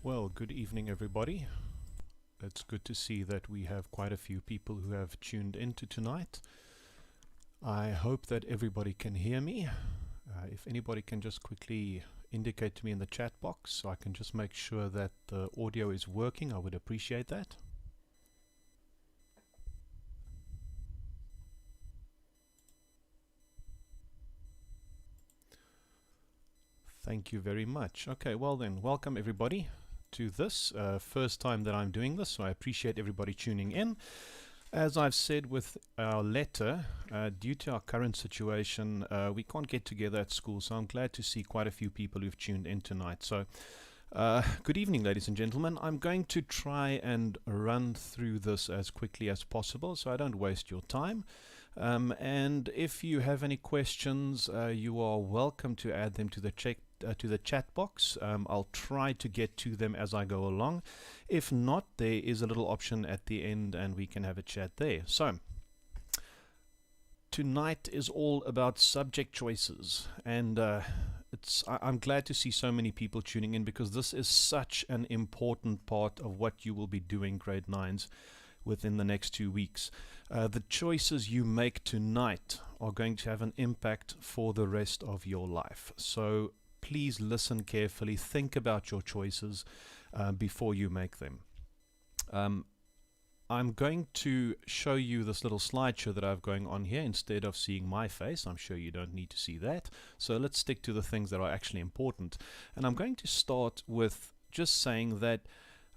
Well, good evening, everybody. It's good to see that we have quite a few people who have tuned into tonight. I hope that everybody can hear me. If anybody can just quickly indicate to me in the chat box so I can just make sure that the audio is working, I would appreciate that. Thank you very much. Okay, well then, welcome everybody to this first time that I'm doing this, so I appreciate everybody tuning in. As I've said with our letter, due to our current situation, we can't get together at school, so I'm glad to see quite a few people who've tuned in tonight. So, good evening, ladies and gentlemen. I'm going to try and run through this as quickly as possible so I don't waste your time. And if you have any questions, you are welcome to add them to the chat box. I'll try to get to them as I go along. If not, there is a little option at the end and we can have a chat there. So, tonight is all about subject choices, and I'm glad to see so many people tuning in because this is such an important part of what you will be doing grade 9s within the next 2 weeks. The choices you make tonight are going to have an impact for the rest of your life. So please listen carefully, think about your choices before you make them. I'm going to show you this little slideshow that I have going on here instead of seeing my face. I'm sure you don't need to see that. So let's stick to the things that are actually important. And I'm going to start with just saying that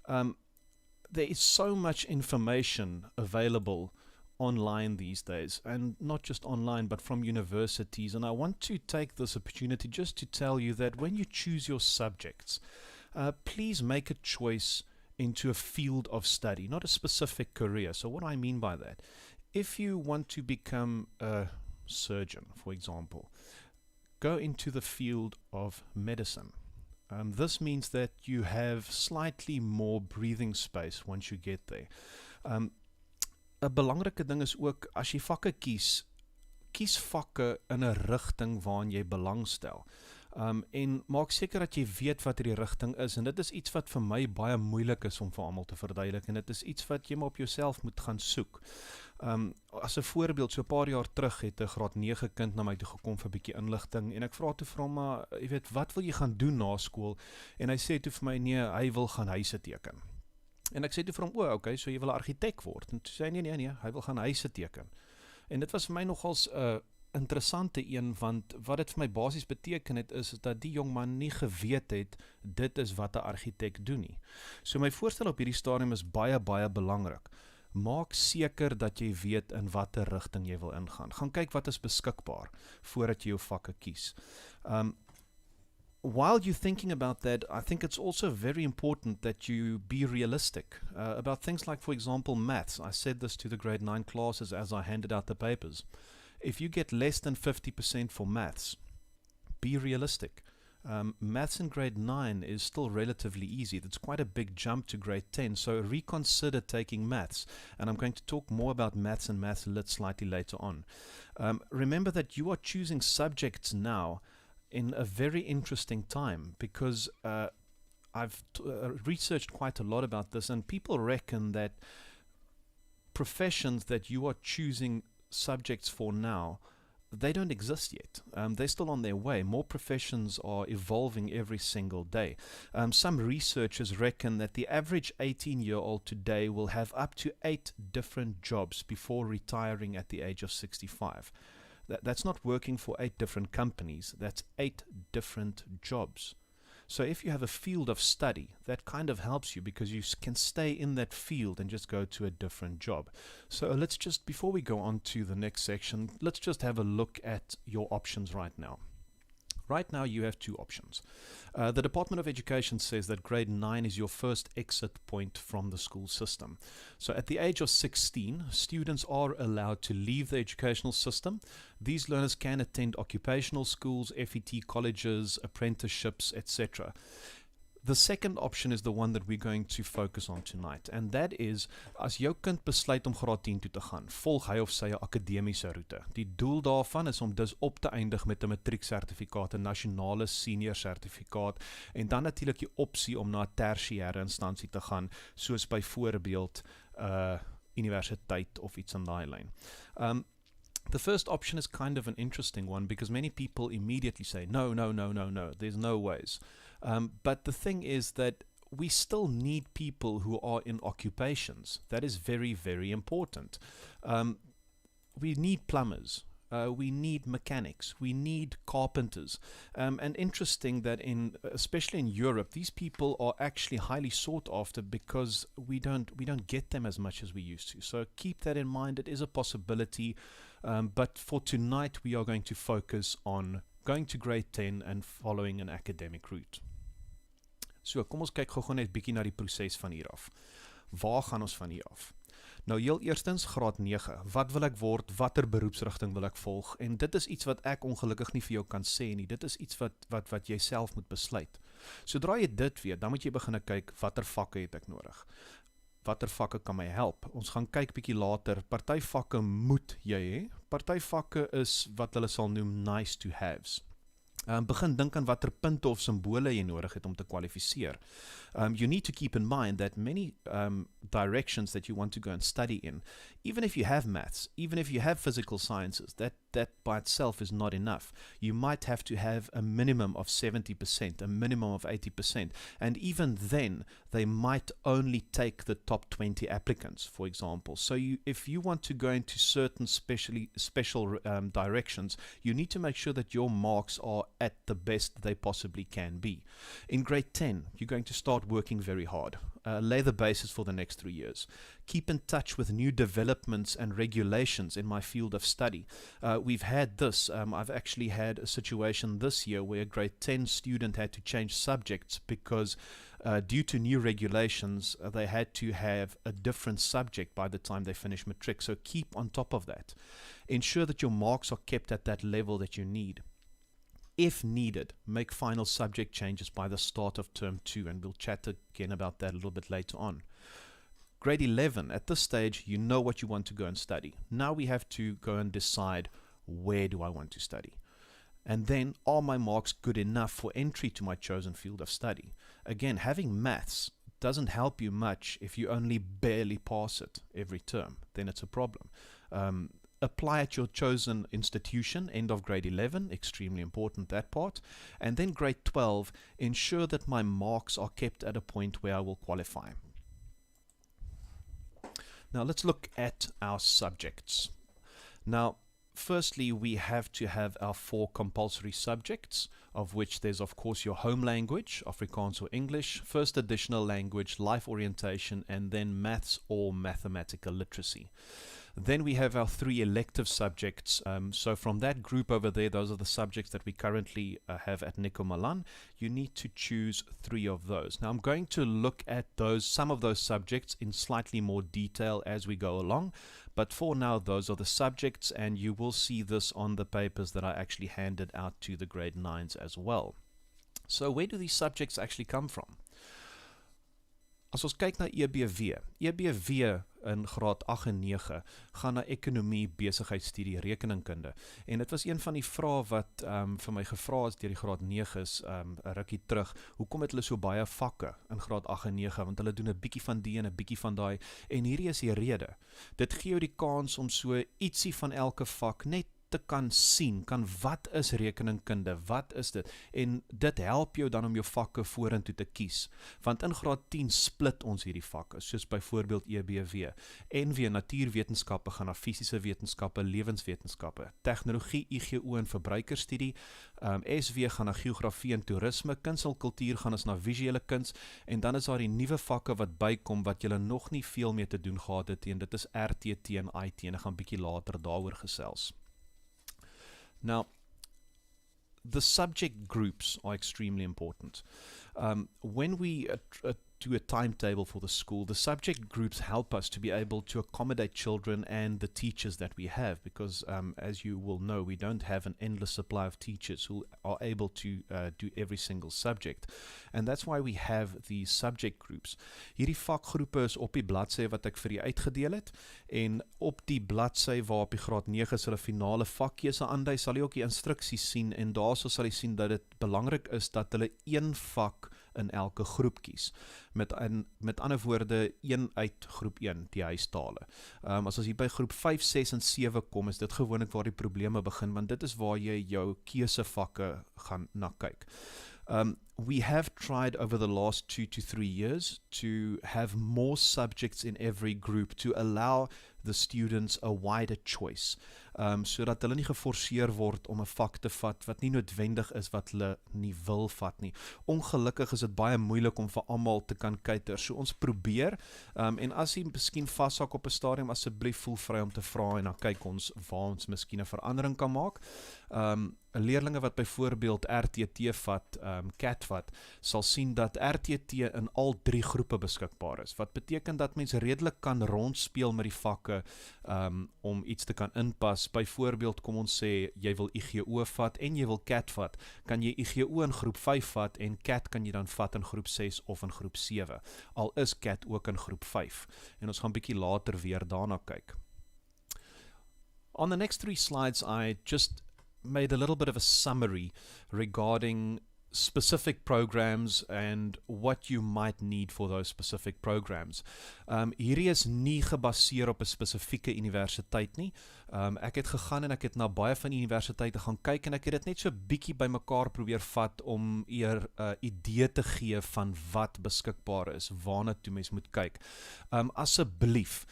there is so much information available online these days, and not just online but from universities, and I want to take this opportunity just to tell you that when you choose your subjects, please make a choice into a field of study, not a specific career. So what I mean by that, if you want to become a surgeon, for example, go into the field of medicine. This means that you have slightly more breathing space once you get there. 'n belangrike ding is ook, as jy vakke kies vakke in 'n rigting waarin jy belangstel. En maak seker dat jy weet wat die rigting is, en dit is iets wat vir my baie moeilik is om vir almal te verduidelik, en dit is iets wat jy maar op jouself moet gaan soek. As 'n voorbeeld, so 'n paar jaar terug het 'n graad 9 kind na my toe gekom vir 'n bietjie inligting, en ek vra toe vir hom, maar jy weet, wat wil jy gaan doen na skool? En hy sê toe vir my, nee, hy wil gaan huise teken. En ek sê toe vir hom, okay, so jy wil 'n argitek word? En toe sê hy, nee, hy wil gaan huise teken. En dit was vir my nogals 'n interessante een, want wat dit vir my basies beteken het, is dat die jong man nie geweet het, dit is wat 'n argitek doen nie. So my voorstel op hierdie stadium is baie belangrik. Maak seker dat jy weet in watter rigting jy wil ingaan. Gaan kyk wat is beskikbaar, voordat jy jou vakke kies. While you're thinking about that, I think it's also very important that you be realistic about things like, for example, maths. I said this to the grade 9 classes as I handed out the papers. If you get less than 50% for maths, be realistic. Maths in grade 9 is still relatively easy. That's quite a big jump to grade 10, so reconsider taking maths. And I'm going to talk more about maths and maths lit slightly later on. Remember that you are choosing subjects now in a very interesting time, because I've researched quite a lot about this, and people reckon that professions that you are choosing subjects for now, they don't exist yet. They're still on their way. More professions are evolving every single day. Some researchers reckon that the average 18-year-old today will have up to 8 different jobs before retiring at the age of 65. That's not working for 8 different companies. That's 8 different jobs. So if you have a field of study, that kind of helps you because you can stay in that field and just go to a different job. So let's just, before we go on to the next section, let's just have a look at your options right now. Right now you have 2 options. The Department of Education says that grade 9 is your first exit point from the school system. So at the age of 16, students are allowed to leave the educational system. These learners can attend occupational schools, FET colleges, apprenticeships, etc. The second option is the one that we're going to focus on tonight, and that is, as jou kind besluit om graad 10 toe te gaan, volg hy of sy 'n akademiese roete. Die doel daarvan is om dus op te eindig met 'n matrieksertifikaat, 'n nasionale senior sertifikaat, en dan natuurlik die opsie om na 'n tersiêre instansie te gaan, soos byvoorbeeld universiteit of iets in daai lyn. The first option is kind of an interesting one because many people immediately say, no, there's no ways. But the thing is that we still need people who are in occupations. That is very, very important. We need plumbers. We need mechanics. We need carpenters. And interesting that especially in Europe, these people are actually highly sought after because we don't get them as much as we used to. So keep that in mind. It is a possibility. But for tonight, we are going to focus on going to grade 10 and following an academic route. So, kom ons kyk gou net bietjie na die proses van hier af. Waar gaan ons van hier af? Nou, heel eerstens, graad 9. Wat wil ek word? Watter beroepsrigting wil ek volg? En dit is iets wat ek ongelukkig nie vir jou kan sê nie. Dit is iets wat jy self moet besluit. Sodra jy dit weet, dan moet jy begin kyk, watter vakke het ek nodig? Watter vakke kan my help? Ons gaan kyk bietjie later. Party vakke moet jy hê. Party vakke is wat hulle sal noem nice to haves. Begin dink aan watter punte of simbole jy nodig het om te kwalifiseer. You need to keep in mind that many directions that you want to go and study in, even if you have maths, even if you have physical sciences, that by itself is not enough. You might have to have a minimum of 70%, a minimum of 80%, and even then they might only take the top 20 applicants, for example. So if you want to go into certain special directions, you need to make sure that your marks are at the best they possibly can be. In grade 10, you're going to start working very hard. Lay the basis for the next 3 years. Keep in touch with new developments and regulations in my field of study. We've had this. I've actually had a situation this year where a grade 10 student had to change subjects because due to new regulations, they had to have a different subject by the time they finish matric. So keep on top of that. Ensure that your marks are kept at that level that you need. If needed, make final subject changes by the start of term 2, and we'll chat again about that a little bit later on. Grade 11, at this stage, you know what you want to go and study. Now we have to go and decide, where do I want to study? And then, are my marks good enough for entry to my chosen field of study? Again, having maths doesn't help you much if you only barely pass it every term. Then it's a problem. Apply at your chosen institution, end of grade 11, extremely important, that part. And then grade 12, ensure that my marks are kept at a point where I will qualify. Now let's look at our subjects. Now, firstly, we have to have our 4 compulsory subjects, of which there's of course your home language, Afrikaans or English, first additional language, life orientation, and then maths or mathematical literacy. Then we have our 3 elective subjects. So from that group over there, those are the subjects that we currently have at Nico Malan. You need to choose 3 of those. Now I'm going to look at some of those subjects in slightly more detail as we go along. But for now, those are the subjects, and you will see this on the papers that I actually handed out to the grade 9s as well. So where do these subjects actually come from? As ons kyk na EBW in graad 8 en 9 gaan na ekonomie, besigheidstudie, rekeningkunde. En dit was een van die vrae wat vir my gevra is deur die graad 9's 'n rukkie terug. Hoekom het hulle so baie vakke in graad 8 en 9? Want hulle doen 'n bietjie van die en 'n bietjie van daai. En hierdie is die rede. Dit gee jou die kans om so ietsie van elke vak net te kan sien, wat is rekeningkunde, wat is dit, en dit help jou dan om jou vakke vorentoe te kies, want in graad 10 split ons hierdie vakke, soos byvoorbeeld EBW, NW natuurwetenskappe gaan na fisiese wetenskappe, lewenswetenskappe, tegnologie, IGO en verbruikerstudie, SW gaan na geografie en toerisme, kuns en kultuur gaan ons na visuele kuns, en dan is daar die nuwe vakke wat bykom, wat julle nog nie veel mee te doen gehad het, en dit is RTT en IT, en ek gaan bietjie later daaroor gesels. Now, the subject groups are extremely important. When we do a timetable for the school. The subject groups help us to be able to accommodate children and the teachers that we have, because as you will know, we don't have an endless supply of teachers who are able to do every single subject. And that's why we have these subject groups. Hierdie vakgroepe is op die bladsy wat ek vir julle uitgedeel het, en op die bladsy waar op die graad 9 is hulle finale vakkeuse aandui, sal jy ook die instruksies sien, en daarso sal jy sien dat dit belangrik is dat hulle een vak in elke groep kies. Met ander woorde, een uit groep 1, die huistale. As ons hier by groep 5, 6 en 7 kom, is dit gewoonlik waar die probleme begin, want dit is waar jy jou keusevakke gaan na kyk. We have tried over the last 2 to 3 years to have more subjects in every group to allow the students a wider choice, sodat hulle nie geforseer word om 'n vak te vat wat nie noodwendig is wat hulle nie wil vat nie. Ongelukkig is dit baie moeilik om vir almal te kan cater, so ons probeer, en as jy miskien vashak op 'n stadium, asseblief voel vry om te vra, en dan kyk ons waar ons miskien 'n verandering kan maak. Leerlinge wat byvoorbeeld RTT vat, CAT vat, sal sien dat RTT in al 3 groepe beskikbaar is, wat beteken dat mens redelik kan rondspeel met die vakke om iets te kan inpas. Byvoorbeeld, kom ons sê, jy wil IGO vat en jy wil CAT vat, kan jy IGO in groep 5 vat en CAT kan jy dan vat in groep 6 of in groep 7, al is CAT ook in groep 5, en ons gaan bietjie later weer daarna kyk. On the next 3 slides, I just made a little bit of a summary regarding specific programs and what you might need for those specific programs. Hierdie is nie gebaseer op 'n spesifieke universiteit nie. Ek het gegaan en ek het na baie van die universiteite gaan kyk, en ek het dit net so bietjie bymekaar probeer vat om eer idee te gee van wat beskikbaar is, waarna toe mens moet kyk. Asseblief,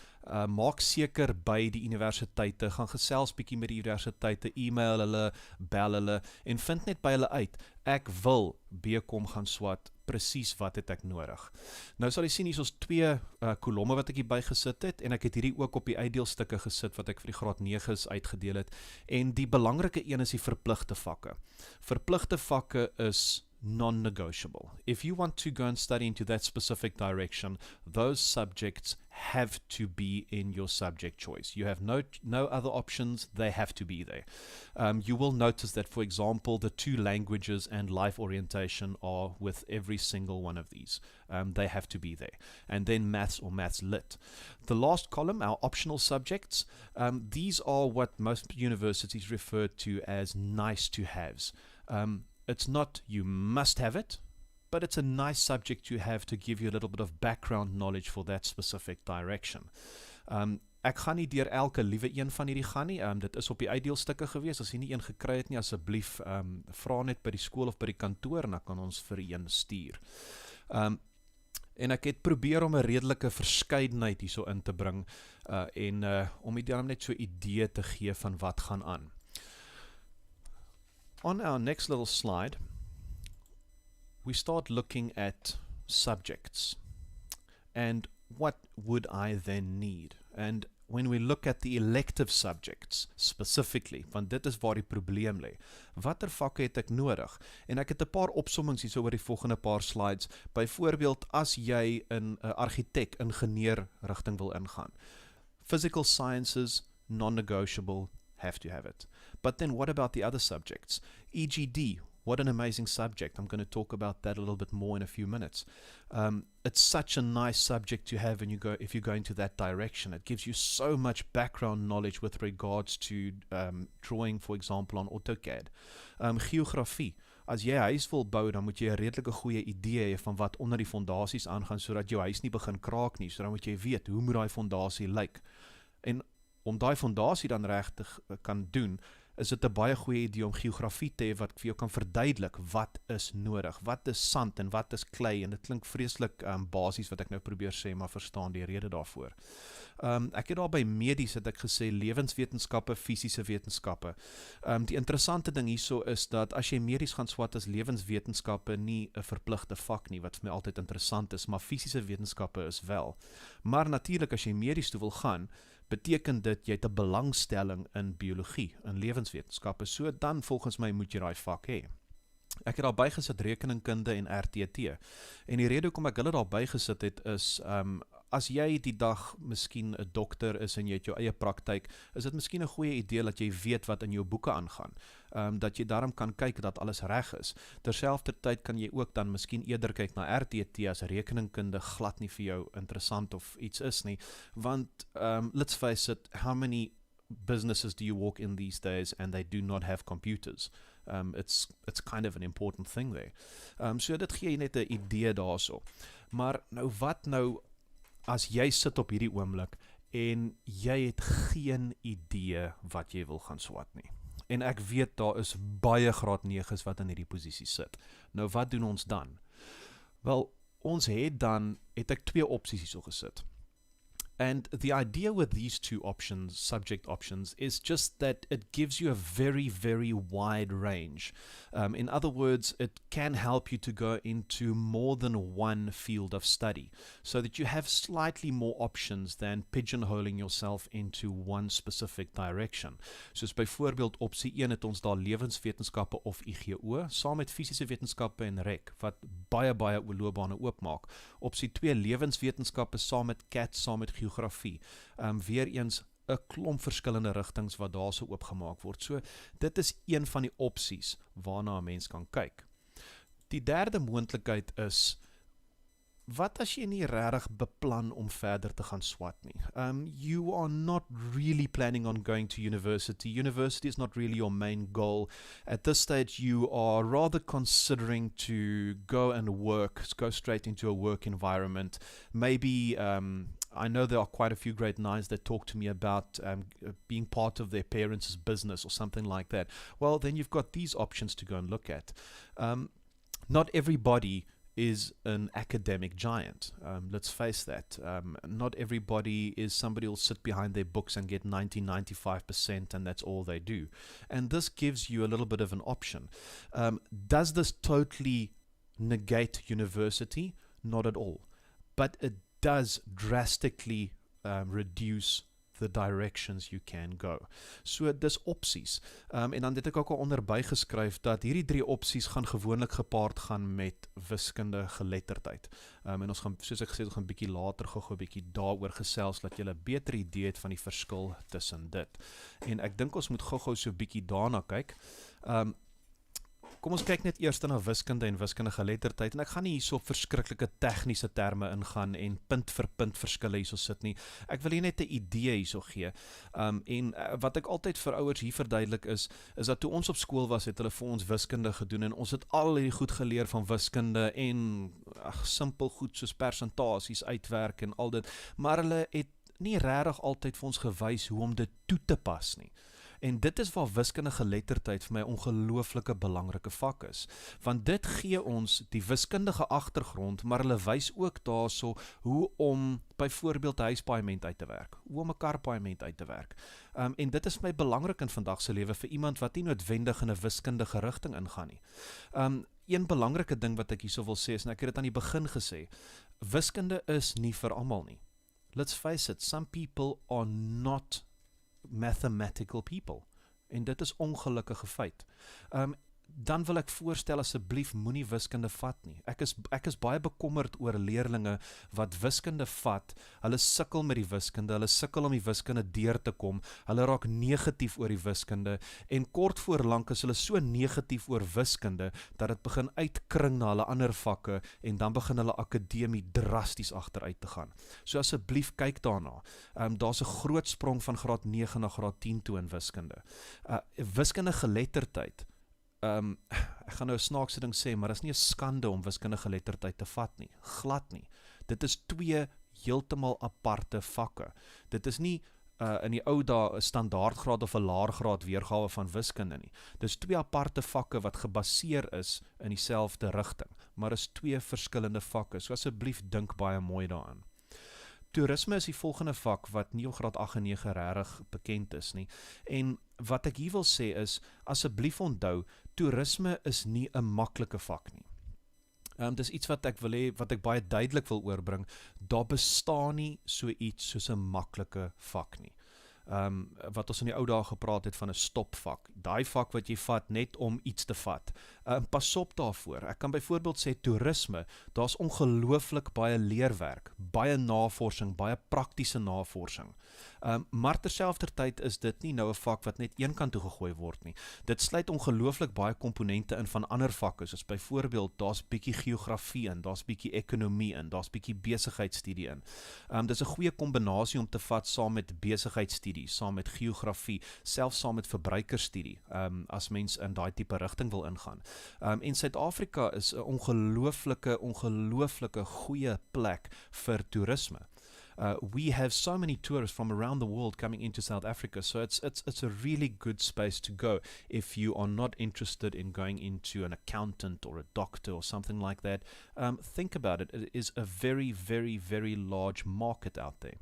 maak seker by die universiteite, gaan gesels bietjie met die universiteite, e-mail hulle, bel hulle, en vind net by hulle uit, ek wil BCom gaan swat, presies wat het ek nodig. Nou sal jy sien, hier is ons 2 kolomme wat ek hier bygesit het, en ek het hierdie ook op die uitdeelstukke gesit wat ek vir die graad 9's uitgedeel het, en die belangrike een is die verpligte vakke. Verpligte vakke is non-negotiable. If you want to go and study into that specific direction, those subjects have to be in your subject choice. You have no other options, they have to be there. You will notice that, for example, the 2 languages and life orientation are with every single one of these. They have to be there. And then maths or maths lit. The last column, our optional subjects, these are what most universities refer to as nice to haves. It's not you must have it, but it's a nice subject to have to give you a little bit of background knowledge for that specific direction. Ek gaan nie deur elke liewe een van hierdie gaan nie, dit is op die uitdeelstukke gewees, as jy nie een gekry het nie, asseblief vra net by die skool of by die kantoor, en dan kan ons vir een stuur. En ek het probeer om 'n redelike verskeidenheid hierso in te bring, om dan net so 'n idee te gee van wat gaan aan. On our next little slide, we start looking at subjects and what would I then need? And when we look at the elective subjects specifically, want dit is waar die probleem lê. Watter vakke het ek nodig? En ek het 'n paar opsommings hier oor die volgende paar slides. Byvoorbeeld, as jy in 'n argitek, ingenieur rigting wil ingaan. Physical sciences, non-negotiable, have to have it. But then what about the other subjects? EGD, what an amazing subject. I'm going to talk about that a little bit more in a few minutes. It's such a nice subject to have when if you go into that direction. It gives you so much background knowledge with regards to drawing, for example, on AutoCAD. Geografie. As jy 'n huis wil bou, dan moet jy 'n redelike goeie idee hê van wat onder die fondasies aangaan, sodat jou huis nie begin kraak nie. So dan moet jy weet, hoe moet daai fondasie lyk? En om daai fondasie dan reg te kan doen, is dit 'n baie goeie idee om geografie te hê wat vir jou kan verduidelik wat is nodig, wat is sand en wat is klei, en dit klink vreeslik basies wat ek nou probeer sê, maar verstaan die rede daarvoor. Ek het daar by medies het ek gesê lewenswetenskappe, fisiese wetenskappe. Die interessante ding hierso is dat as jy medies gaan swat, as lewenswetenskappe nie 'n verpligte vak nie, wat vir my altyd interessant is, maar fisiese wetenskappe is wel. Maar natuurlik as jy medies toe wil gaan, beteken dit jy het 'n belangstelling in biologie, in lewenswetenskappe, so dan volgens my moet jy daai vak hê. Ek het daar bygesit rekeningkunde en RTT. En die rede hoekom ek hulle daar bygesit het is, as jy die dag miskien 'n dokter is en jy het jou eie praktyk, is dit miskien 'n goeie idee dat jy weet wat in jou boeke aangaan. Dat jy daarom kan kyk dat alles reg is. Terselfdertyd kan jy ook dan miskien eerder kyk na RTT as rekeningkunde glad nie vir jou interessant of iets is nie, want let's face it, how many businesses do you walk in these days and they do not have computers? It's kind of an important thing there. So dit gee jy net 'n idee daarso. Maar nou wat nou as jy sit op hierdie oomblik en jy het geen idee wat jy wil gaan swat nie. En ek weet daar is baie graad 9's wat in hierdie posisie sit. Nou wat doen ons dan? Wel, ons het ek 2 opsies hierso gesit. And the idea with these 2 options, subject options, is just that it gives you a very, very wide range. In other words, it can help you to go into more than one field of study, so that you have slightly more options than pigeonholing yourself into one specific direction. Soos byvoorbeeld opsie 1 het ons daar lewenswetenskappe of IGO, saam met fisiese wetenskappe en REK, wat baie loopbane oopmaak. Opsie 2 lewenswetenskappe saam met CAT, saam met geografie. Weer eens 'n klomp verskillende rigtings wat daar so oopgemaak word. So dit is een van die opsies waarna 'n mens kan kyk. Die derde moontlikheid is, wat as jy nie regtig beplan om verder te gaan swat nie? You are not really planning on going to university. University is not really your main goal. At this stage, you are rather considering to go and work, go straight into a work environment. Maybe, I know there are quite a few grade 9s that talk to me about being part of their parents' business or something like that. Well, then you've got these options to go and look at. Not everybody is an academic giant. Let's face that. Not everybody is somebody who'll sit behind their books and get 95% and that's all they do. And this gives you a little bit of an option. Does this totally negate university? Not at all. But it does drastically reduce the directions you can go. So dis opsies. En dan het ek ook al onderby geskryf dat hierdie 3 opsies gaan gewoonlik gepaard gaan met wiskunde geletterdheid. En ons gaan, soos ek gesê, ons gaan bietjie later gou-gou bietjie daaroor gesels, dat jy 'n beter idee het van die verskil tussen dit. En ek dink ons moet gou-gou so bietjie daarna kyk. Kom ons kyk net eers na wiskunde en wiskundige geletterdheid, en ek gaan nie hierso op verskriklike tegniese terme ingaan en punt vir punt verskille hierso sit nie. Ek wil hier net 'n idee hierso gee. En wat ek altyd vir ouers hier verduidelik is dat toe ons op skool was, het hulle vir ons wiskunde gedoen en ons het al hierdie goed geleer van wiskunde en simpel goed soos persentasies uitwerk en al dit, maar hulle het nie regtig altyd vir ons gewys hoe om dit toe te pas nie. En dit is waar wiskundige geletterdheid vir my 'n ongelooflike belangrike vak is. Want dit gee ons die wiskundige agtergrond, maar hulle wys ook daarso hoe om byvoorbeeld 'n huispaaiement uit te werk, hoe om 'n karpaaiement uit te werk. En dit is vir my belangrik in vandag se lewe vir iemand wat nie noodwendig in 'n wiskundige rigting ingaan nie. Een belangrike ding wat ek hierso wil sê is, en ek het dit aan die begin gesê, wiskunde is nie vir almal nie. Let's face it, some people are not mathematical people, en dit is ongelukkige feit. Dan wil ek voorstel, asseblief moenie wiskunde vat nie. Ek is baie bekommerd oor leerlinge wat wiskunde vat, hulle sukkel met die wiskunde, hulle sukkel om die wiskunde deur te kom, hulle raak negatief oor die wiskunde, en kort voor lank is hulle so negatief oor wiskunde, dat dit begin uitkring na hulle ander vakke, en dan begin hulle akademie drasties agteruit te gaan. So asseblief kyk daarna. Daar's 'n groot sprong van graad 9 na graad 10 toe in wiskunde. Wiskundige geletterdheid, ek gaan nou 'n snaakse ding sê, maar dit is nie 'n skande om wiskundige geletterdheid te vat nie, glad nie. Dit is 2 heeltemal aparte vakke. Dit is nie in die ou dae 'n standaardgraad of 'n laergraad weergawe van wiskunde nie. Dis 2 aparte vakke wat gebaseer is in dieselfde rigting, maar is 2 verskillende vakke. So asseblief dink baie mooi daaraan. Toerisme is die volgende vak wat nie op graad 8 en 9 regtig bekend is nie. En wat ek hier wil sê is, asseblief onthou, toerisme is nie 'n maklike vak nie. Dis iets wat ek wil hê, wat ek baie duidelik wil oorbring, daar bestaan nie so iets soos 'n maklike vak nie. wat ons in die ou dae gepraat het van 'n stopvak. Daai vak wat jy vat net om iets te vat. Pas op daarvoor. Ek kan byvoorbeeld sê toerisme, daar's ongelooflik baie leerwerk, baie navorsing, baie praktiese navorsing. Maar terselfdertyd is dit nie nou 'n vak wat net een kant toe gegooi word nie. Dit sluit ongelooflik baie komponente in van ander vakke, soos byvoorbeeld daar's bietjie geografie in, daar's bietjie ekonomie in, daar's bietjie besigheidstudie in. Dis 'n goeie kombinasie om te vat saam met besigheidstudie, saam met geografie, selfs saam met verbruikerstudie, as mens in daai tipe rigting wil ingaan. En Suid-Afrika is 'n ongelooflike goeie plek vir toerisme. We have so many tourists from around the world coming into South Africa, so it's a really good space to go if you are not interested in going into an accountant or a doctor or something like that. Think about it. It is a very, very, very large market out there.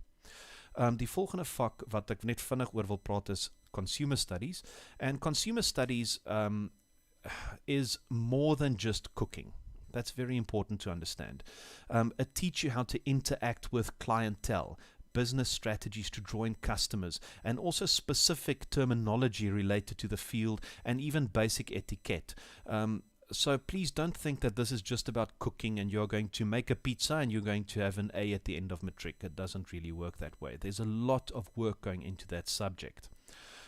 Die volgende vak wat ek net vinnig oor wil praat is consumer studies. And consumer studies is more than just cooking. That's very important to understand. It teaches you how to interact with clientele, business strategies to draw in customers, and also specific terminology related to the field and even basic etiquette. So please don't think that this is just about cooking and you're going to make a pizza and you're going to have an A at the end of matric. It doesn't really work that way. There's a lot of work going into that subject.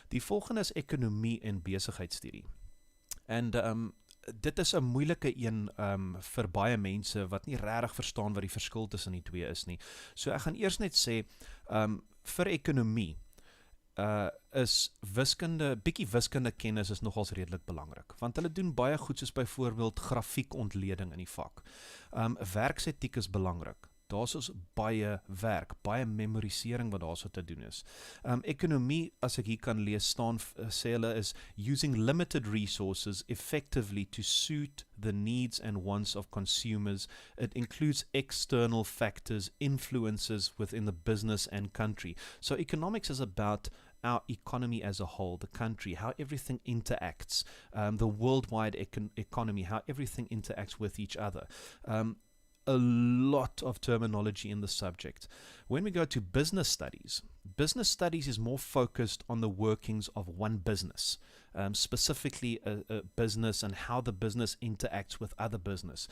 Die volgende is ekonomie en besigheidstudie. And dit is 'n moeilike een vir baie mense wat nie regtig verstaan wat die verskil tussen die twee is nie. So ek gaan eers net sê, vir ekonomie is bietjie wiskunde kennis is nogals redelik belangrik, want hulle doen baie goed soos byvoorbeeld grafiekontleding in die vak. Werksetiek is belangrik. Daar's ons baie werk, baie memorisering wat daarso te doen is. Ekonomie, as ek hier kan lees staan, sê hulle is using limited resources effectively to suit the needs and wants of consumers. It includes external factors, influences within the business and country. So economics is about our economy as a whole, the country, how everything interacts, the worldwide economy, how everything interacts with each other. A lot of terminology in the subject. When we go to business studies is more focused on the workings of one business, specifically a business and how the business interacts with other business,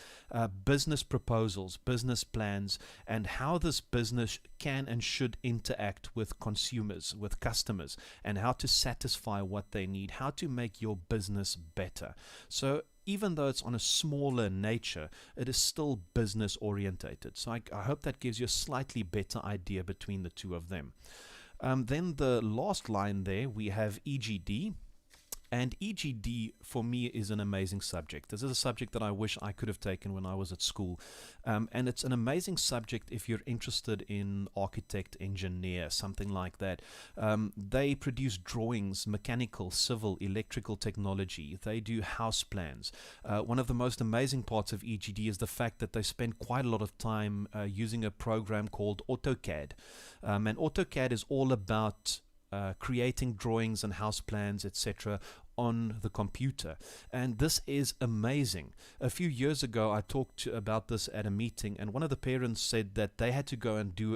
business proposals, business plans, and how this business can and should interact with consumers, with customers, and how to satisfy what they need, how to make your business better. So even though it's on a smaller nature, it is still business orientated. So I hope that gives you a slightly better idea between the two of them. Then the last line there, we have EGD. And EGD, for me, is an amazing subject. This is a subject that I wish I could have taken when I was at school. And it's an amazing subject if you're interested in architect, engineer, something like that. They produce drawings, mechanical, civil, electrical technology. They do house plans. One of the most amazing parts of EGD is the fact that they spend quite a lot of time using a program called AutoCAD. And AutoCAD is all about creating drawings and house plans, etc., on the computer. And this is amazing. A few years ago, I talked about this at a meeting, and one of the parents said that they had to go and do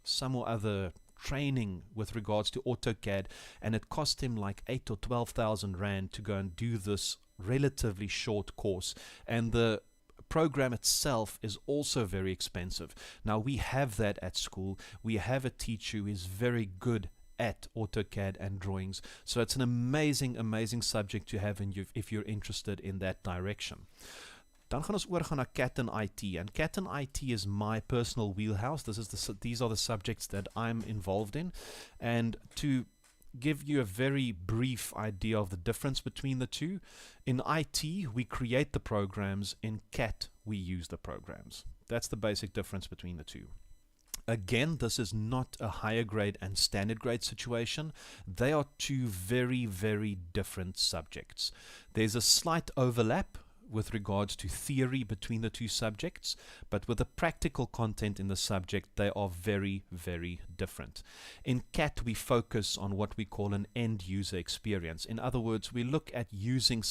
some or other training with regards to AutoCAD, and it cost him like 8 or 12,000 rand to go and do this relatively short course. And the program itself is also very expensive. Now, we have that at school. We have a teacher who is very good at AutoCAD and drawings. So it's an amazing subject to have if you're interested in that direction. Dan gaan ons oorgaan na CAT and IT. And CAT and IT is my personal wheelhouse. These are the subjects that I'm involved in. And to give you a very brief idea of the difference between the two, in IT, we create the programs. In CAT, we use the programs. That's the basic difference between the two. Again, this is not a higher grade and standard grade situation. They are two very, very different subjects. There's a slight overlap with regards to theory between the two subjects, but with the practical content in the subject, they are very, very different. In CAT, we focus on what we call an end user experience. In other words, we look at using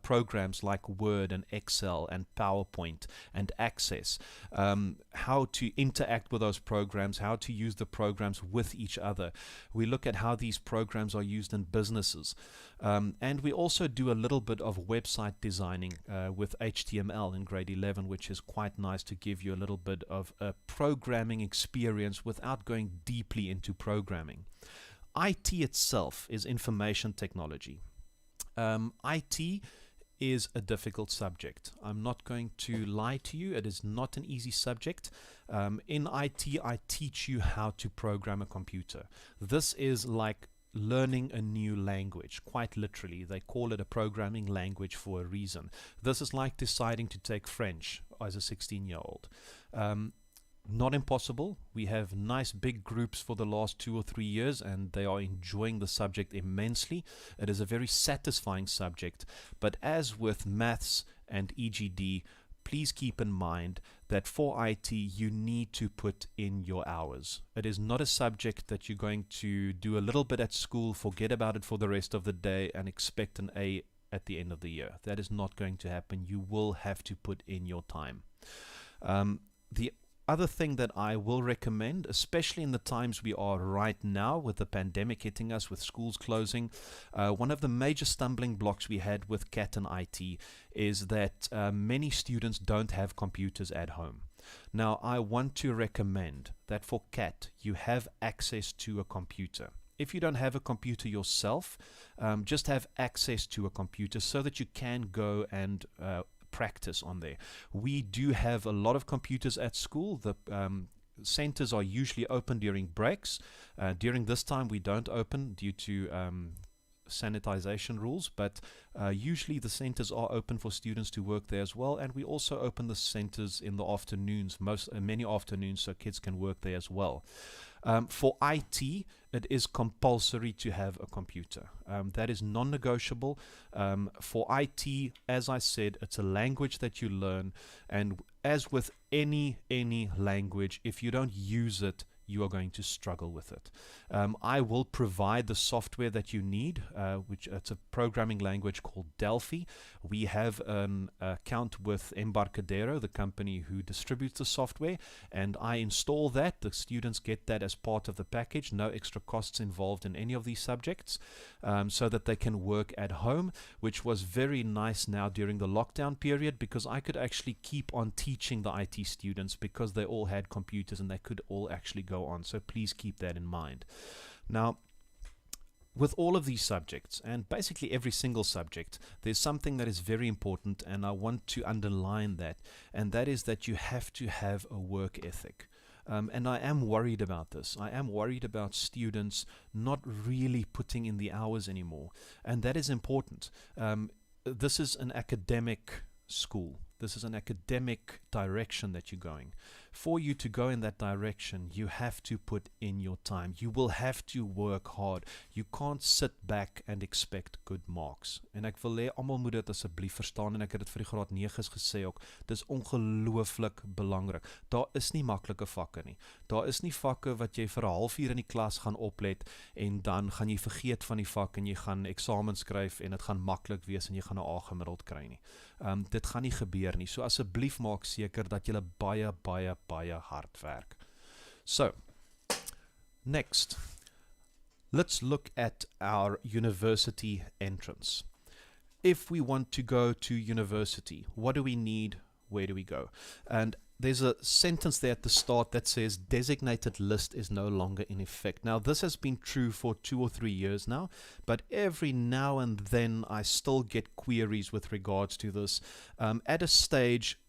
programs like Word and Excel and PowerPoint and Access, how to interact with those programs, how to use the programs with each other. We look at how these programs are used in businesses. And we also do a little bit of website designing with HTML in grade 11, which is quite nice to give you a little bit of a programming experience without going deeply into programming. IT itself is information technology. IT is a difficult subject. I'm not going to lie to you. It is not an easy subject. In IT, I teach you how to program a computer. This is like learning a new language, quite literally. They call it a programming language for a reason. This is like deciding to take French as a 16-year-old. Not impossible. We have nice big groups for the last 2 or 3 years, and they are enjoying the subject immensely. It is a very satisfying subject, but as with maths and EGD, please keep in mind that for IT, you need to put in your hours. It is not a subject that you're going to do a little bit at school, forget about it for the rest of the day, and expect an A at the end of the year. That is not going to happen. You will have to put in your time. The other thing that I will recommend, especially in the times we are right now with the pandemic hitting us, with schools closing, one of the major stumbling blocks we had with CAT and IT is that many students don't have computers at home. Now, I want to recommend that for CAT, you have access to a computer. If you don't have a computer yourself, just have access to a computer so that you can go and practice on there. We do have a lot of computers at school. The centers are usually open during breaks. During this time we don't open due to sanitization rules, but usually the centers are open for students to work there as well, and we also open the centers in the afternoons, many afternoons, so kids can work there as well. For IT, it is compulsory to have a computer. That is non-negotiable. For IT, as I said, it's a language that you learn, and as with any language, if you don't use it, you are going to struggle with it. I will provide the software that you need, which it's a programming language called Delphi. We have an account with Embarcadero, the company who distributes the software, and I install that. The students get that as part of the package, no extra costs involved in any of these subjects, so that they can work at home, which was very nice now during the lockdown period, because I could actually keep on teaching the IT students because they all had computers and they could all actually go on. So please keep that in mind. Now, with all of these subjects, and basically every single subject, there's something that is very important, and I want to underline that, and that is that you have to have a work ethic. And I am worried about this. I am worried about students not really putting in the hours anymore, and that is important. This is an academic school. This is an academic direction that you're going. For you to go in that direction, you have to put in your time. You will have to work hard. You can't sit back and expect good marks. En ek wil hê almal moet dit asseblief verstaan, en ek het dit vir die graad 9's gesê ook. Dis ongelooflik belangrik. Daar is nie maklike vakke nie. Daar is nie vakke wat jy vir 'n halfuur in die klas gaan oplet en dan gaan jy vergeet van die vak en jy gaan eksamen skryf en dit gaan maklik wees en jy gaan 'n A gemiddeld kry nie. Dit gaan nie gebeur nie. So asseblief maak seker dat jy baie hard werk. So, next, let's look at our university entrance. If we want to go to university, what do we need? Where do we go? And there's a sentence there at the start that says designated list is no longer in effect. Now, this has been true for 2 or 3 years now, but every now and then I still get queries with regards to this. At a stage,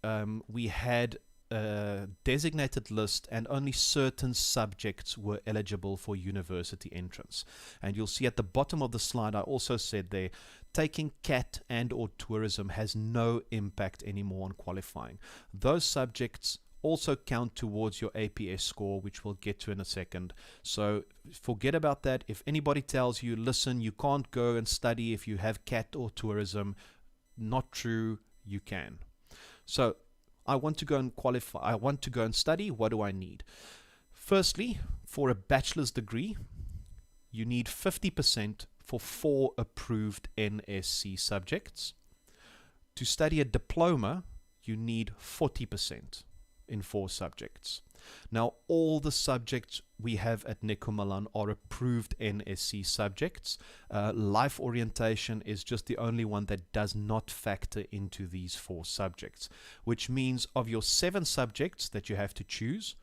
we had a designated list and only certain subjects were eligible for university entrance. And you'll see at the bottom of the slide, I also said there, taking CAT and or tourism has no impact anymore on qualifying. Those subjects also count towards your APS-score, which we'll get to in a second. So forget about that. If anybody tells you, listen, you can't go and study if you have CAT or tourism, not true. you can. So I want to go and qualify. I want to go and study. What do I need? Firstly, for a bachelor's degree, you need 50% for 4 approved NSC subjects. To study a diploma, you need 40% in 4 subjects. Now, all the subjects we have at Nico Malan are approved NSC subjects. Life orientation is just the only one that does not factor into these 4 subjects, which means of your 7 subjects that you have to choose,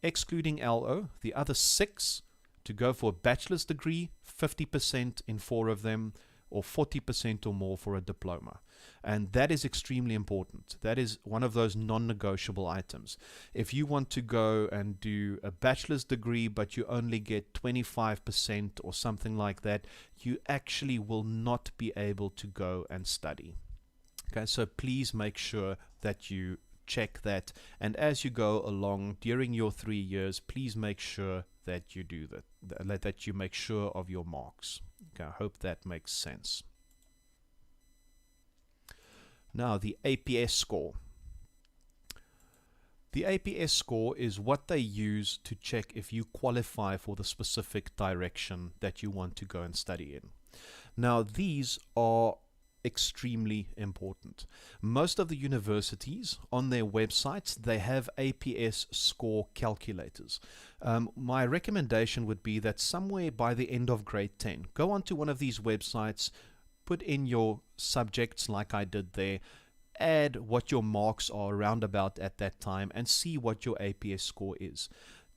excluding LO, the other 6 to go for a bachelor's degree, 50% in 4 of them, or 40% or more for a diploma. And that is extremely important. That is one of those non-negotiable items. If you want to go and do a bachelor's degree, but you only get 25% or something like that, you actually will not be able to go and study. Okay, so please make sure that you check that. And as you go along during your 3 years, please make sure that you do that, that you make sure of your marks. Okay, I hope that makes sense. Now, the APS score. The APS score is what they use to check if you qualify for the specific direction that you want to go and study in. Now, these are extremely important. Most of the universities on their websites, they have APS score calculators. My recommendation would be that somewhere by the end of grade 10, go onto one of these websites, put in your subjects like I did there, add what your marks are around about at that time, and see what your APS score is.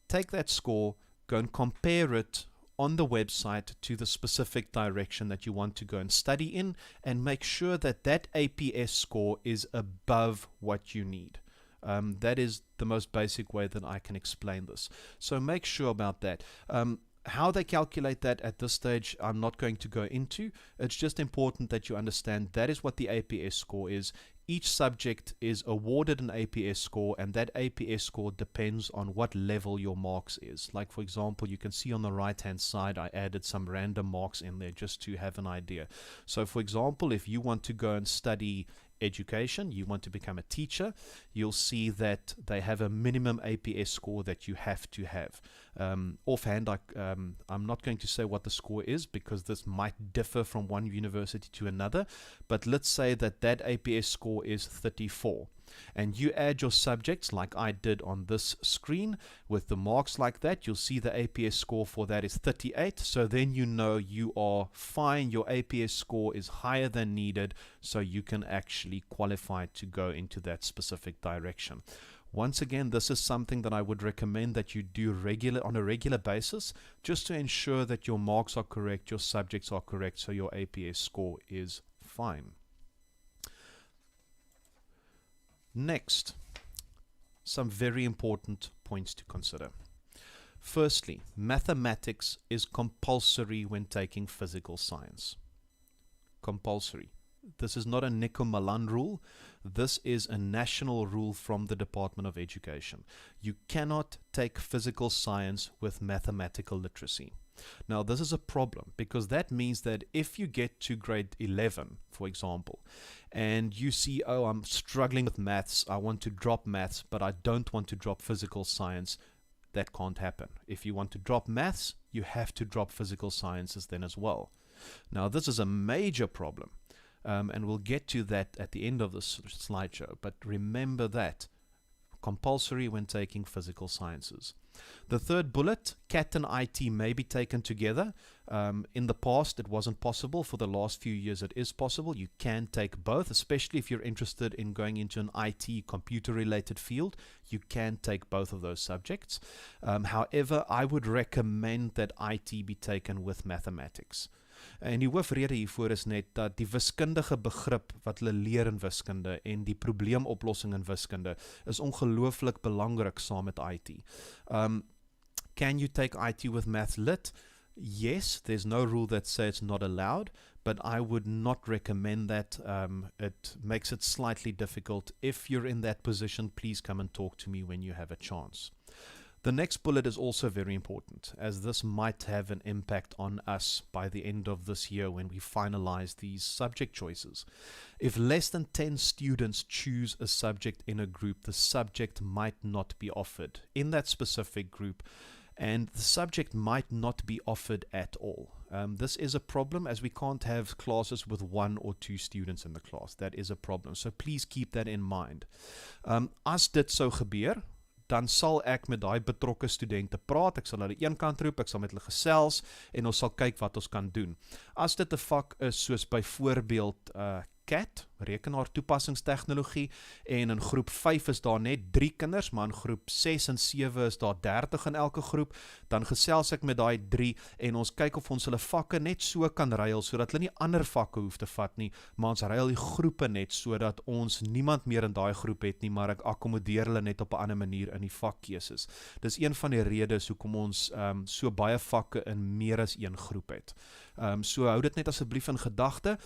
Take that score, go and compare it on the website to the specific direction that you want to go and study in, and make sure that that APS score is above what you need. That is the most basic way that I can explain this. So make sure about that. How they calculate that at this stage, I'm not going to go into. It's just important that you understand that is what the APS score is. Each subject is awarded an APS score, and that APS score depends on what level your marks is. Like, for example, you can see on the right hand side I added some random marks in there just to have an idea. So for example, if you want to go and study education, you want to become a teacher, you'll see that they have a minimum APS score that you have to have. Offhand, I'm not going to say what the score is because this might differ from one university to another, but let's say that that APS score is 34. And you add your subjects like I did on this screen with the marks like that, you'll see the APS score for that is 38. So then you know you are fine, your APS score is higher than needed, so you can actually qualify to go into that specific direction. Once again, this is something that I would recommend that you do on a regular basis, just to ensure that your marks are correct, your subjects are correct, so your APS score is fine. Next, some very important points to consider. Firstly, mathematics is compulsory when taking physical science. Compulsory. This is not a Nico Malan rule. This is a national rule from the Department of Education. You cannot take physical science with mathematical literacy. Now, this is a problem because that means that if you get to grade 11, for example, and you see, oh, I'm struggling with maths, I want to drop maths, but I don't want to drop physical science, that can't happen. If you want to drop maths, you have to drop physical sciences then as well. Now, this is a major problem, and we'll get to that at the end of this slideshow, but remember that. Compulsory when taking physical sciences. The third bullet, CAT and IT may be taken together. In the past, it wasn't possible. For the last few years, it is possible. You can take both, especially if you're interested in going into an IT computer-related field. You can take both of those subjects. However, I would recommend that IT be taken with mathematics. En die hoofrede hiervoor is net dat die wiskundige begrip wat hulle leer in wiskunde en die probleemoplossing in wiskunde is ongelooflik belangrik saam met IT. Can you take IT with Maths Lit? Yes, there's no rule that says it's not allowed, but I would not recommend that. It makes it slightly difficult. If you're in that position, please come and talk to me when you have a chance. The next bullet is also very important, as this might have an impact on us by the end of this year when we finalize these subject choices. If less than 10 students choose a subject in a group, the subject might not be offered in that specific group, and the subject might not be offered at all. This is a problem, as we can't have classes with 1 or 2 students in the class. That is a problem, so please keep that in mind. As dit sou gebeur, dan sal ek met daai betrokke studente praat, ek sal hulle eenkant roep, ek sal met hulle gesels, en ons sal kyk wat ons kan doen. As dit 'n vak is soos byvoorbeeld CAT, rekenaar toepassingstegnologie, en in groep 5 is daar net 3 kinders, maar in groep 6 en 7 is daar 30 in elke groep, dan gesels ek met daai 3, en ons kyk of ons hulle vakke net so kan ruil, sodat hulle nie ander vakke hoef te vat nie, maar ons ruil die groepe net, sodat ons niemand meer in daai groep het nie, maar ek akkommodeer hulle net op 'n ander manier in die vakkeuses. Dis een van die redes hoekom ons so baie vakke in meer as een groep het. So hou dit net asseblief in gedagte.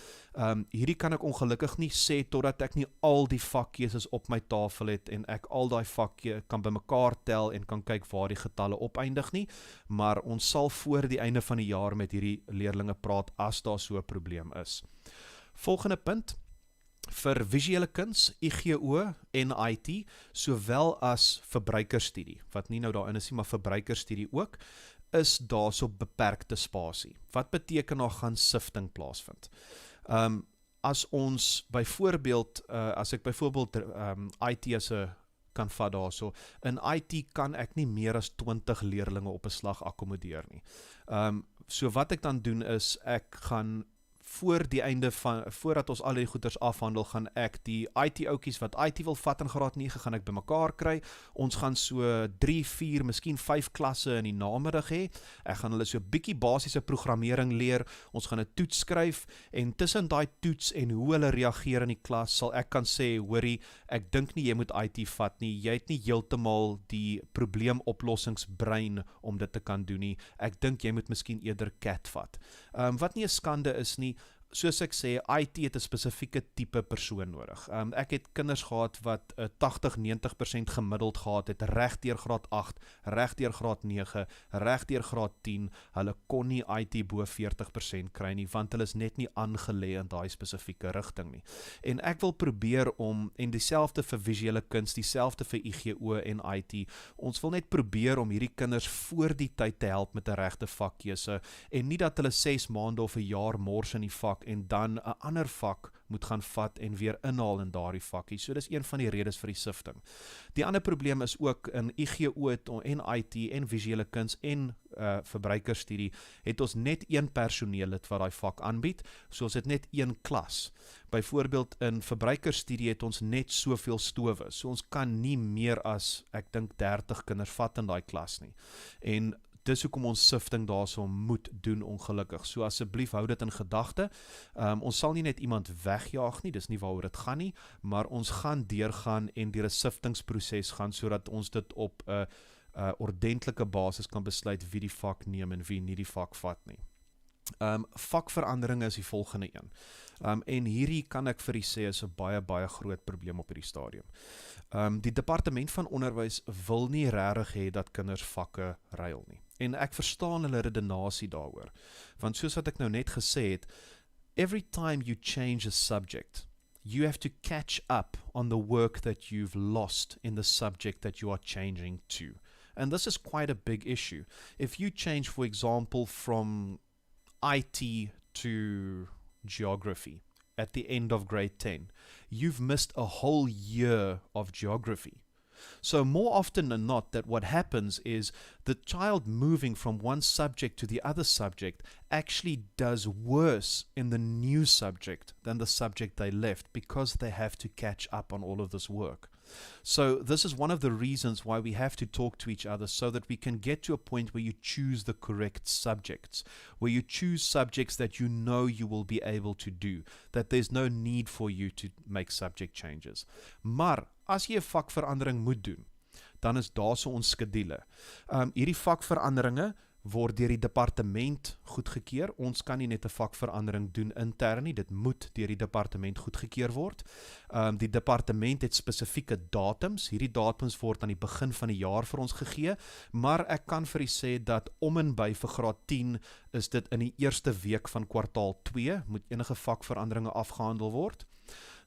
Hierdie kan ek ongelukkig nie sê totdat ek nie al die vakkeuses op my tafel het en ek al die vakke kan bymekaar tel en kan kyk waar die getalle opeindig nie, maar ons sal voor die einde van die jaar met hierdie leerlinge praat as daar so 'n probleem is. Volgende punt, vir visuele kuns, IGO en IT, sowel as verbruikerstudie, wat nie nou daarin is nie, maar verbruikerstudie ook, is daar so beperkte spasie. Wat beteken daar gaan sifting plaasvind? As ons byvoorbeeld, as ek byvoorbeeld IT as 'n kan vat daarso, in IT kan ek nie meer as 20 leerlinge op 'n slag akkommodeer nie. So wat ek dan doen is, ek gaan voor die einde van, voordat ons al die goeders afhandel, gaan ek die IT-oukies wat IT wil vat in graad 9, gaan ek bymekaar kry. Ons gaan so 3, 4, miskien 5 klasse in die namiddag hê. Ek gaan hulle so bietjie basiese programmering leer. Ons gaan 'n toets skryf, en tussen daai toets en hoe hulle reageer in die klas, sal ek kan sê, hoorie, ek dink nie jy moet IT vat nie. Jy het nie heeltemal die probleemoplossingsbrein om dit te kan doen nie. Ek dink jy moet miskien eerder CAT vat. Wat nie 'n skande is nie. Soos ek sê, IT het 'n spesifieke tipe persoon nodig. Ek het kinders gehad wat 80-90% gemiddeld gehad het, reg deur graad 8, reg deur graad 9, reg deur graad 10. Hulle kon nie IT bo 40% kry nie, want hulle is net nie aangelê in daai spesifieke rigting nie. En ek wil probeer om, en dieselfde vir visuele kuns, dieselfde vir IGO en IT, ons wil net probeer om hierdie kinders voor die tyd te help met 'n regte vakkeuse, en nie dat hulle 6 maande of 'n jaar mors in die vak en dan 'n ander vak moet gaan vat en weer inhaal in daardie vakkie. So dis een van die redes vir die sifting. Die ander probleem is ook in IGO en IT en visuele kuns en verbruikerstudie het ons net een personeellid wat daai vak aanbied, so ons het net een klas. Byvoorbeeld in verbruikerstudie het ons net soveel stowe, so ons kan nie meer as, ek dink 30 kinders vat in daai klas nie. En dis hoekom ons sifting daarso moet doen, ongelukkig. So asseblief hou dit in gedagte. Ons sal nie net iemand wegjaag nie, dis nie waaroor dit gaan nie, maar ons gaan deurgaan en deur 'n siftingsproses gaan, sodat ons dit op 'n ordentlike basis kan besluit wie die vak neem en wie nie die vak vat nie. Vakveranderinge is die volgende een. En hierdie kan ek vir u sê is 'n baie groot probleem op hierdie stadium. Die departement van onderwys wil nie regtig hê dat kinders vakke ruil nie. En ek verstaan hulle redenasie daaroor. Want soos wat ek nou net gesê het, every time you change a subject, you have to catch up on the work that you've lost in the subject that you are changing to. And this is quite a big issue. If you change, for example, from IT to geography at the end of grade 10, you've missed a whole year of geography. So more often than not, that what happens is the child moving from one subject to the other subject actually does worse in the new subject than the subject they left, because they have to catch up on all of this work. So this is one of the reasons why we have to talk to each other, so that we can get to a point where you choose the correct subjects, where you choose subjects that you know you will be able to do, that there's no need for you to make subject changes. Maar as jy 'n vakverandering moet doen, dan is daar so ons skedule. Hierdie vakveranderinge word deur die departement goedgekeur. Ons kan nie net 'n vakverandering doen intern nie, dit moet deur die departement goedgekeur word. Die departement het spesifieke datums, hierdie datums word aan die begin van die jaar vir ons gegee, maar ek kan vir u sê dat om en by vir graad 10 is dit in die eerste week van kwartaal 2, moet enige vakveranderinge afgehandel word.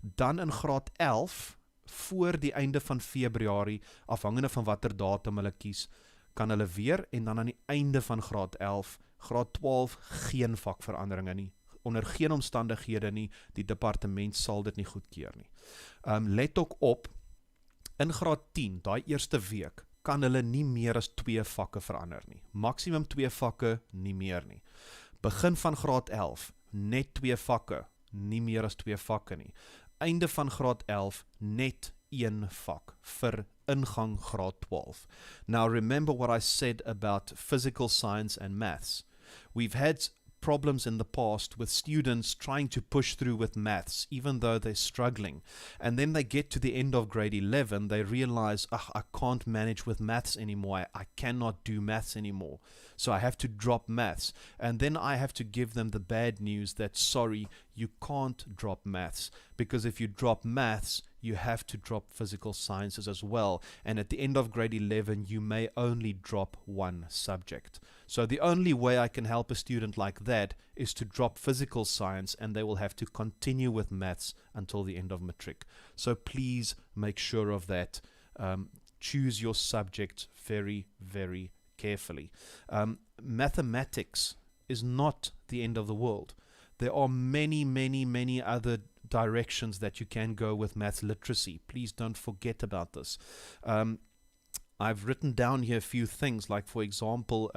Dan in graad 11, voor die einde van Februarie, afhangende van watter datum hulle kies, kan hulle weer, en dan aan die einde van graad 11, graad 12, geen vakveranderinge nie, onder geen omstandighede nie, die departement sal dit nie goedkeur nie. Let ook op, in graad 10, daai eerste week, kan hulle nie meer as 2 vakke verander nie, maksimum 2 vakke, nie meer nie. Begin van graad 11, net 2 vakke, nie meer as 2 vakke nie. Einde van graad 11, net 1 vak vir ingang graad 12. Now remember what I said about physical science and maths. We've had problems in the past with students trying to push through with maths, even though they're struggling. And then they get to the end of grade 11, they realize, I can't manage with maths anymore. I cannot do maths anymore. So I have to drop maths. And then I have to give them the bad news that, sorry, you can't drop maths. Because if you drop maths, you have to drop physical sciences as well. And at the end of grade 11, you may only drop 1 subject. So the only way I can help a student like that is to drop physical science, and they will have to continue with maths until the end of matric. So please make sure of that. Choose your subject very, very carefully. Mathematics is not the end of the world. There are many, many, many other directions that you can go with maths literacy. Please don't forget about this. I've written down here a few things, like, for example,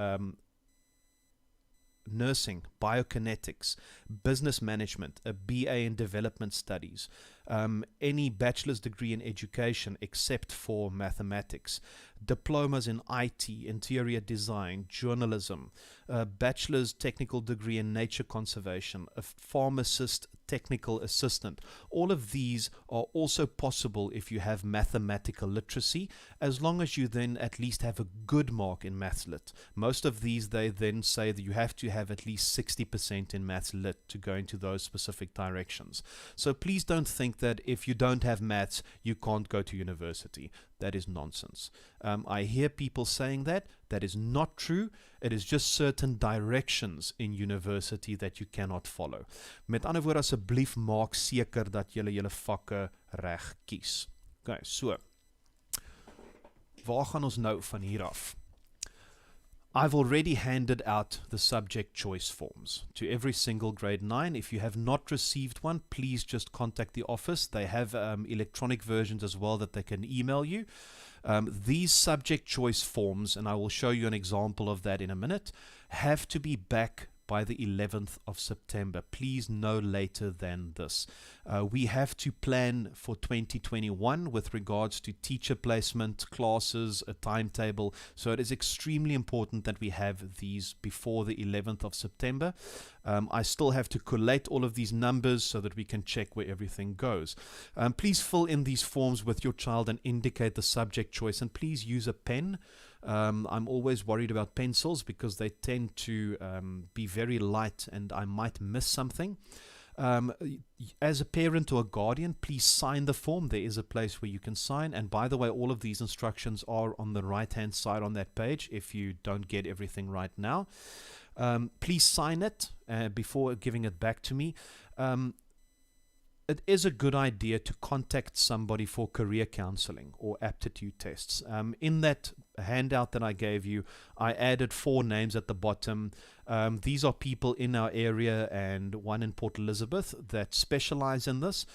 nursing, biokinetics, business management, a BA in development studies, any bachelor's degree in education except for mathematics, diplomas in IT, interior design, journalism, a bachelor's technical degree in nature conservation, a pharmacist technical assistant. All of these are also possible if you have mathematical literacy, as long as you then at least have a good mark in maths lit. Most of these, they then say that you have to have at least 60% in maths lit to go into those specific directions. So please don't think that if you don't have maths, you can't go to university. That is nonsense. I hear people saying that. That is not true. It is just certain directions in university that you cannot follow. Met ander woorde, asseblief maak seker dat julle julle vakke reg kies. Okay, so. Waar gaan ons nou van hier af? I've already handed out the subject choice forms to every single grade 9. If you have not received one, please just contact the office. They have electronic versions as well that they can email you. These subject choice forms, and I will show you an example of that in a minute, have to be back by the 11th of September. Please no later than this. We have to plan for 2021 with regards to teacher placement, classes, a timetable. So it is extremely important that we have these before the 11th of September. I still have to collate all of these numbers so that we can check where everything goes. Please fill in these forms with your child and indicate the subject choice, and please use a pen. I'm always worried about pencils because they tend to be very light and I might miss something. As a parent or a guardian, please sign the form. There is a place where you can sign, and by the way, all of these instructions are on the right hand side on that page if you don't get everything right now. Please sign it before giving it back to me. It is a good idea to contact somebody for career counseling or aptitude tests. In that handout that I gave you, I added 4 names at the bottom. These are people in our area and one in Port Elizabeth that specialize in this.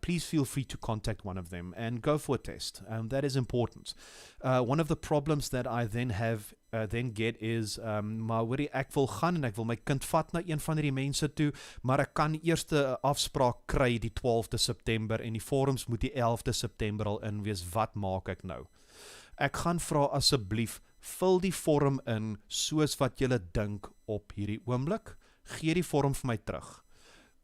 Please feel free to contact one of them and go for a test. That is important. One of the problems that I then get is, maar hoorie, ek wil gaan en ek wil my kind vat na een van die mense toe, maar ek kan eers 'n afspraak kry die 12de September en die forums moet die 11de September al in wees. Wat maak ek nou? Ek gaan vra asseblief, vul die vorm in soos wat julle dink op hierdie oomblik. Gee die vorm vir my terug.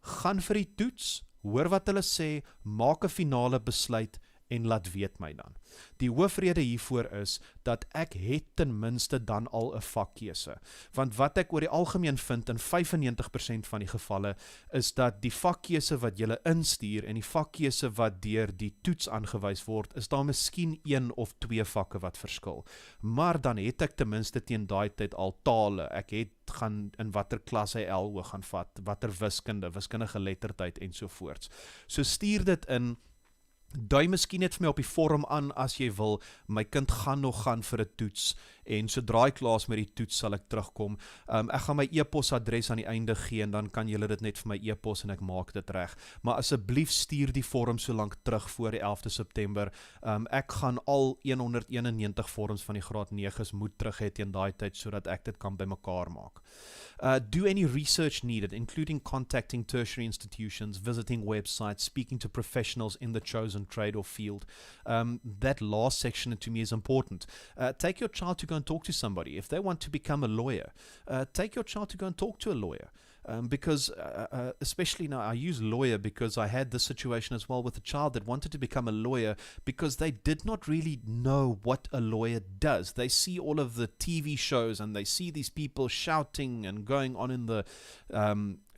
Gaan vir die toets, hoor wat hulle sê, maak 'n finale besluit en laat weet my dan. Die hoofrede hiervoor is, dat ek het ten minste dan al 'n vakkeuse. Want wat ek oor die algemeen vind in 95% van die gevalle, is dat die vakkeuse wat jy instuur en die vakkeuse wat deur die toets aangewys word, is daar miskien 1 of 2 vakke wat verskil. Maar dan het ek ten minste teen daai tyd al tale. Ek het gaan in watter klas hy LO gaan vat, watter wiskundige geletterdheid ensovoorts. So stuur dit in. Dui miskien net vir my op die vorm aan as jy wil, my kind gaan nog gaan vir 'n toets, en sodra hy klaar is met die toets sal ek terugkom. Ek gaan my e-posadres aan die einde gee, en dan kan julle dit net vir my e-pos en ek maak dit reg. Maar asseblief stuur die vorm so lank terug voor die 11de September. Ek gaan al 191 vorms van die graad 9's moet terug hê teen daai tyd, sodat ek dit kan bymekaar maak. Do any research needed, including contacting tertiary institutions, visiting websites, speaking to professionals in the chosen trade or field. That last section to me is important. Take your child to go and talk to somebody. If they want to become a lawyer, take your child to go and talk to a lawyer. Because especially now, I use lawyer because I had this situation as well with a child that wanted to become a lawyer because they did not really know what a lawyer does. They see all of the TV shows and they see these people shouting and going on in the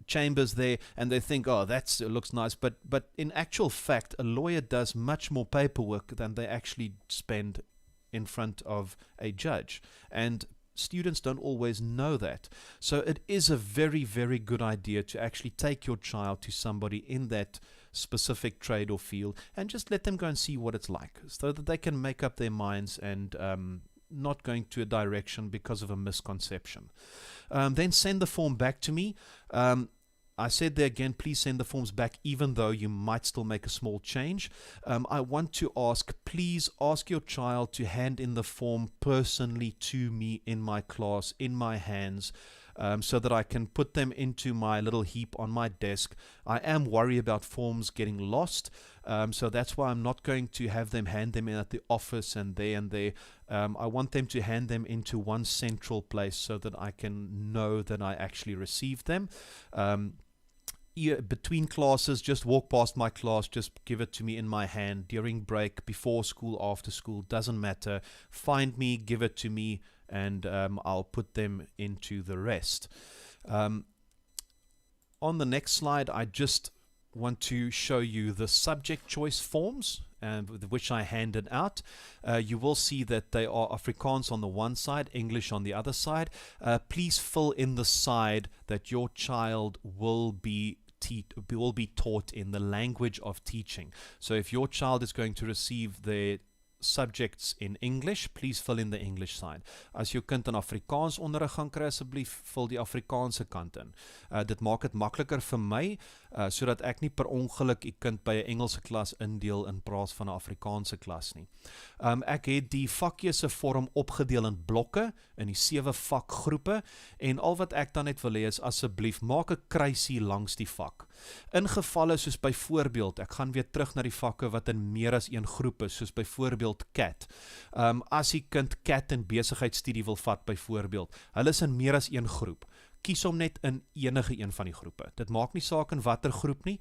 chambers there, and they think, oh, that looks nice, but in actual fact, a lawyer does much more paperwork than they actually spend in front of a judge, and students don't always know that. So it is a very, very good idea to actually take your child to somebody in that specific trade or field and just let them go and see what it's like, so that they can make up their minds and not going to a direction because of a misconception. Then send the form back to me. I said there again, please send the forms back even though you might still make a small change. I want to ask, please ask your child to hand in the form personally to me in my class, in my hands, so that I can put them into my little heap on my desk. I am worried about forms getting lost, so that's why I'm not going to have them hand them in at the office and there. I want them to hand them into one central place so that I can know that I actually received them. Between classes, just walk past my class, just give it to me in my hand, during break, before school, after school, doesn't matter. Find me, give it to me, and I'll put them into the rest. On the next slide, I just want to show you the subject choice forms, which I handed out. You will see that they are Afrikaans on the one side, English on the other side. Please fill in the side that your child will be taught in the language of teaching. So if your child is going to receive the subjects in English, please fill in the English side. As jou kind in Afrikaans onderrig gaan kry, asseblief vul die Afrikaanse kant in. Dit maak dit makliker vir my, sodat ek nie per ongeluk die kind by 'n Engelse klas indeel in plaas van 'n Afrikaanse klas nie. Ek het die vakkeuse vorm opgedeel in blokke, in die 7 vakgroepe, en al wat ek dan net wil hê is, asseblief, maak 'n kruisie langs die vak. In gevalle soos byvoorbeeld, ek gaan weer terug na die vakke wat in meer as een groep is, soos byvoorbeeld CAT. As die kind CAT en besigheidsstudie wil vat byvoorbeeld, hulle is in meer as een groep. Kies hom net in enige een van die groepe. Dit maak nie saak in watter groep nie.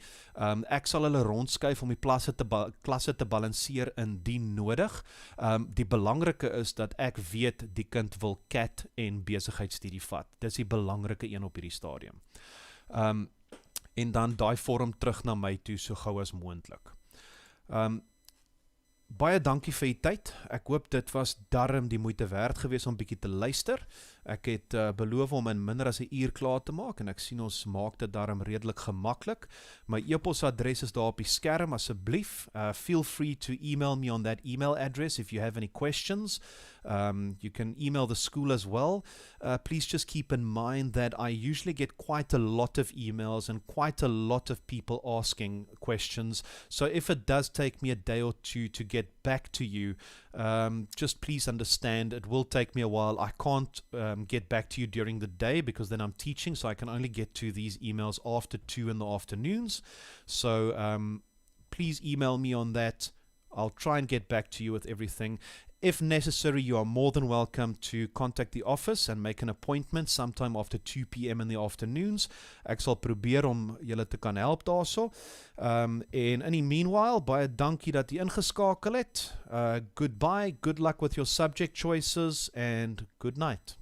Ek sal hulle rondskuif om die klasse te balanseer indien nodig. Die belangrike is dat ek weet die kind wil CAT en besigheidsstudie vat. Dis die belangrike een op hierdie stadium. En dan daai vorm terug na my toe so gou as moontlik. Baie dankie vir die tyd. Ek hoop dit was darm die moeite werd gewees om bietjie te luister. Ek het beloof om in minder as 'n uur klaar te maak, en ek sien ons maak dit darm redelik gemaklik. My e-posadres is daar op die skerm, asseblief. Feel free to email me on that email address if you have any questions. You can email the school as well. Please just keep in mind that I usually get quite a lot of emails and quite a lot of people asking questions. So if it does take me a day or two to get back to you, just please understand it will take me a while. I can't get back to you during the day because then I'm teaching, so I can only get to these emails after 2 in the afternoons. So please email me on that. I'll try and get back to you with everything. If necessary, you are more than welcome to contact the office and make an appointment sometime after 2 p.m. in the afternoons. Ek sal probeer om julle te kan help daarso. En in die meanwhile, baie dankie dat jy ingeskakel het. Goodbye, good luck with your subject choices, and good night.